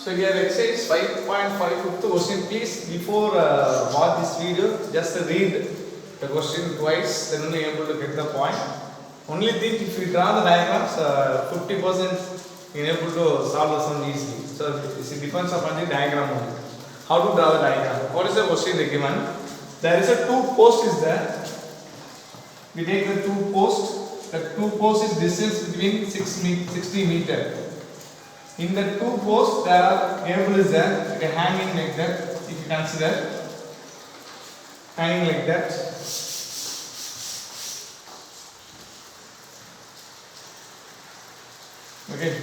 So here exercise 5.5 fifth question. Please before watch this video, just read the question twice, then only able to get the point. Only thing, if you draw the diagrams, 50% you are able to solve the sum easily. So it depends upon the diagram only. How to draw the diagram? What is the question given? There is a two post is there. We take the two posts. The two posts is distance between 60 meter. In the two posts there are cable is there, like hanging like that. If you consider hanging like that. Okay.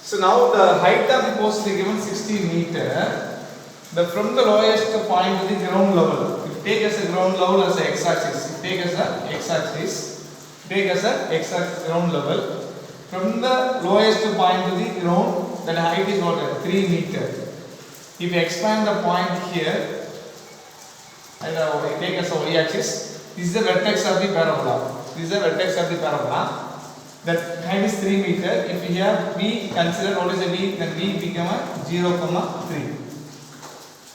So now the height of the post is given 60 meter. From the lowest point to the ground level. If you take as a ground level as a x-axis, take as a x-axis, take as a x-axis ground level. From the lowest point to the ground, that height is what? 3 meter. If you expand the point here, and take as a y-axis, this is the vertex of the parabola. This is the vertex of the parabola. That height is 3 meter. If we have v, consider what is the v, then v become a 0,3.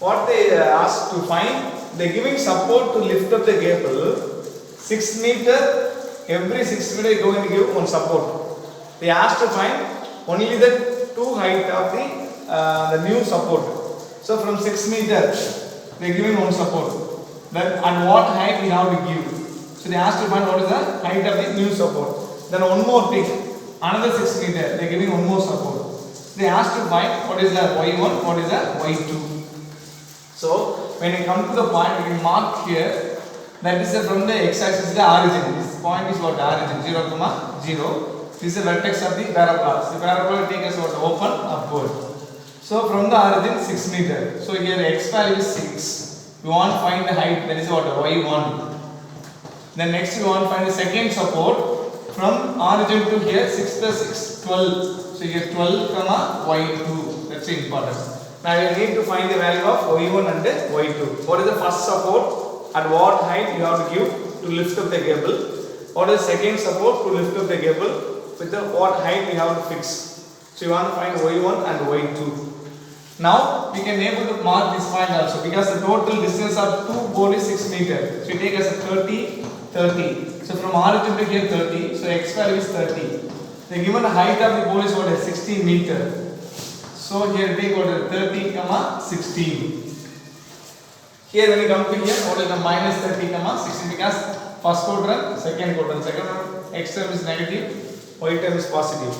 What they asked to find, they are giving support to lift up the cable 6 meter. Every 6 meter is going to give one support. They asked to find only the two height of the new support. So from 6 meter they are giving one support. Then at what height we have to give. So they asked to find what is the height of the new support. Then one more thing, another 6 meter they are giving one more support. They asked to find what is the y1, what is the y2. So when you come to the point, we can mark here. That is from the x-axis the origin. This point is what? Origin 0, 0. This is the vertex of the parabola. The parabola take us what? Open upward. So from the origin 6 meter. So here x value is 6. We want to find the height. That is what? y1. Then next we want to find the second support. From origin to here 6 plus 6 12. So here 12 y2. That's important. Now you need to find the value of y1 and y2. What is the first support? At what height you have to give to lift up the cable? What is the second support to lift up the cable? With the what height we have to fix? So you want to find y1 and y2. Now we can able to mark this point also because the total distance of two pole is 6 meter. So you take as a 30, 30. So from origin to here 30. So x value is 30. The given height of the pole is what? 60 meter. So here take what? 30, 16. Here when you come to here, what is the minus 30, 16 because first quadrant, second quadrant. Second quadrant, x term is negative, y term is positive.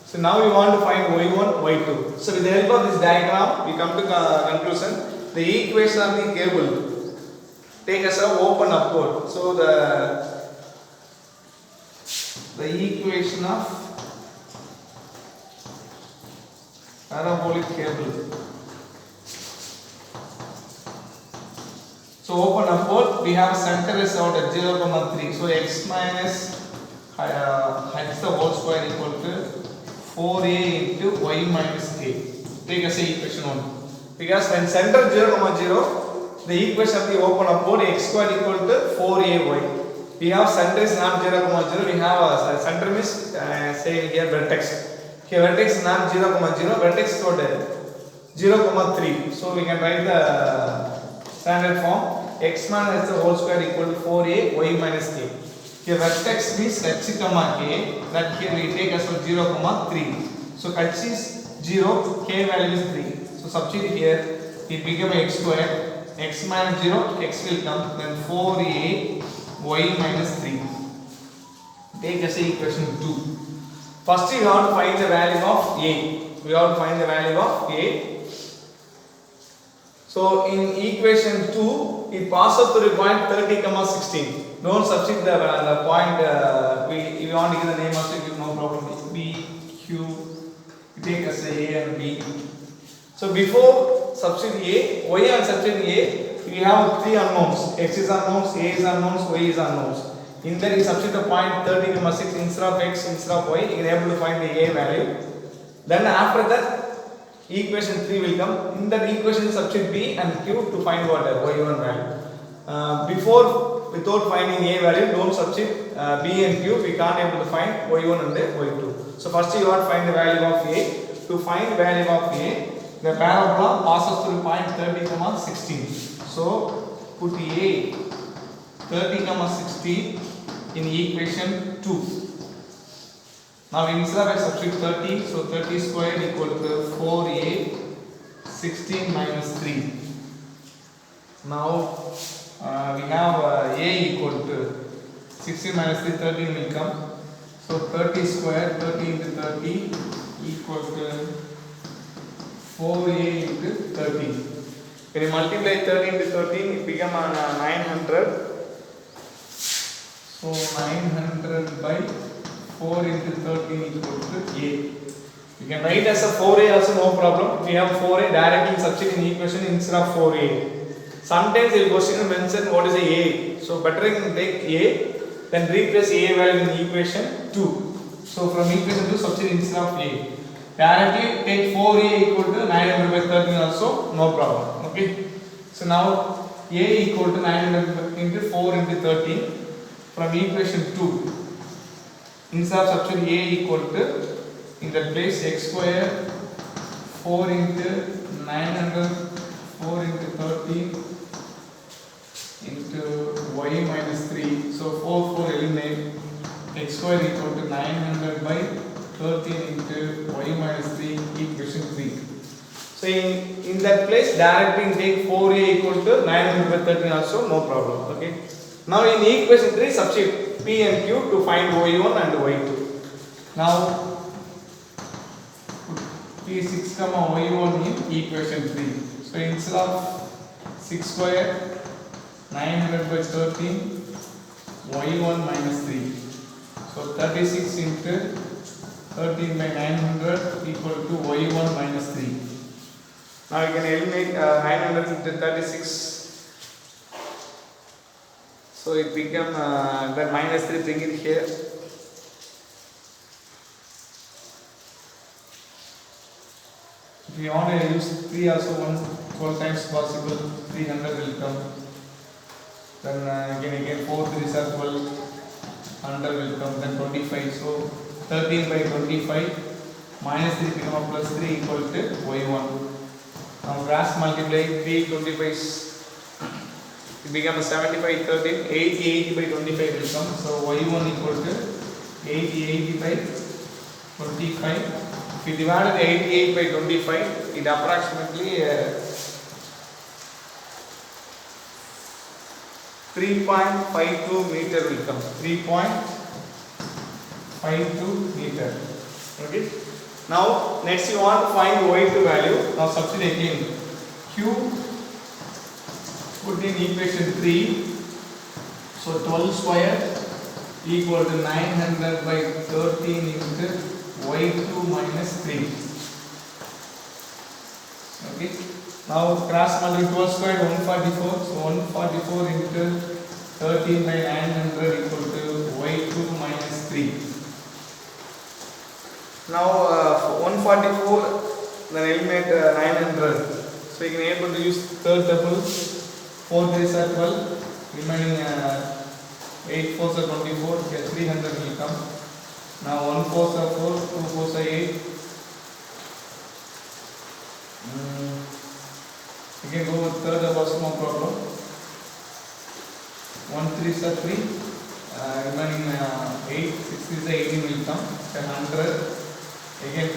So now we want to find y1, y2. So with the help of this diagram, we come to conclusion. The equation of the cable take as a open upward. So the equation of parabolic cable. So open upward, we have center is out at 0,3. So x minus x the whole square equal to 4a into y minus a. Take as a equation 1. Because when center 0,0, the equation of the open upward x square equal to 4ay. We have center is not 0,0. We have a center means say here vertex. Here vertex is not 0, vertex is what? 0,3. So we can write the standard form. X minus the whole square equal to 4a y minus k. Here vertex means h comma k. That here we take as 0,3. So h is 0, k value is 3. So substitute here, it become x square. X minus 0, x will come. Then 4a y minus 3. Take as equation 2. First we have to find the value of a. We have to find the value of a. So in equation 2, it passes through the point 30, 16. Don't substitute the point. We want to give the name also, give no problem. B, Q. We take as A and B. So before substitute A, y and substitute A, we have three unknowns. X is unknowns, A is unknowns, y is unknowns. In that you substitute the point 30, 6 instead of x, instead of y, you can able to find the a value. Then after that, equation 3 will come. In that equation substitute b and q to find what? Y1 value. Without finding a value, don't substitute b and q. We can't able to find y1 and y2. So first you want to find the value of a. to find value of A, the parabola passes through point 30, 16. So put A 30, 16 in equation 2. Now instead I substitute 30, so 30 squared equal to 4A 16 minus 3. Now we have A equal to 16 minus 3, 13 will come. So 30 square, 30 into 30 equal to 4A into 13. When you multiply 13 into 13, it becomes 900. So 900 by 4 into 13 equal to A. You can write as a 4A also, no problem. If you have 4A, directly substitute in equation instead of 4A. Sometimes the question mention what is A. So better you can take A, then replace A value in equation 2. So from equation 2 substitute instead of A. Directly take 4A equal to 900 by 13 also, no problem. Okay. So now A equal to 900 into 4 into 13 from equation 2. Instead of substitute A equal to, in that place x square 4 into 900 4 into 13 into y minus 3. So 4 eliminate, x square equal to 900 by 13 into y minus 3 equation 3. So in that place directly take 4A equal to 900 by 13 also, no problem. Okay. Now in equation 3 substitute P and Q to find y1 and y2. Now P6, y1 in equation 3. So instead of 6 square 900 by 13 y1 minus 3. So 36 into 13 by 900 equal to y1 minus 3. Now you can eliminate 900 into 36. So it become the minus 3, bring it here. If you want to use 3 also, 12 times possible, 300 will come. Then again 4 3s are 12, 100 will come, then 25. So 13 by 25 minus 3 become a plus 3 equal to y1. Now cross multiply 3 25s. It becomes 75 13, 80 by 25 will come. So y1 equal to 80 by 25. If you divide 88 by 25, it approximately 3.52 meter will come. 3.52 meter. Okay. Now next you want to find y2 value. Now substitute again. Q put in equation 3. So 12 square equal to 900 by 13 into y2 minus 3. Okay. Now cross multiply 12 square 144. So 144 into 13 by 900 equal to y2 minus 3. Now 144 then eliminate 900. So you can able to use third tuple. 4 3s are 12. Remaining 8 4s are 24. Okay, 300 will come. Now 1 4s are 4. 2 4s are 8. You can go with third also, no problem. 1 3s are 3. Remaining 8 6 3s are 18 will come. 100. Again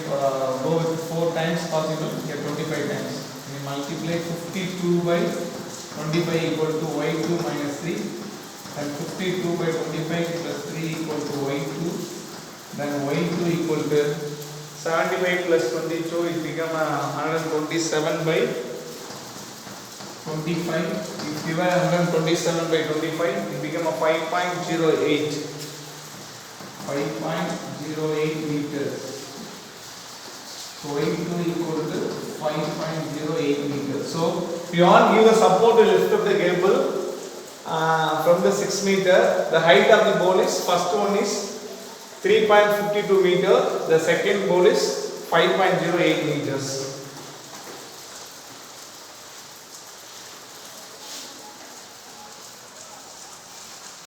go with 4 times possible, get 25 times. We multiply 52 by 25 equal to y2 minus 3. And 52 by 25 plus 3 equal to y2. Then y2 equal to 75 plus 22, it become 127 by 25. If you divide 127 by 25, it become a 5.08. 5.08 meters. So y2 equal to 5.08 meters. So if you want to give the support to lift up the cable from the 6 meter, the height of the bowl is, first one is 3.52 meter, the second bowl is 5.08 meters.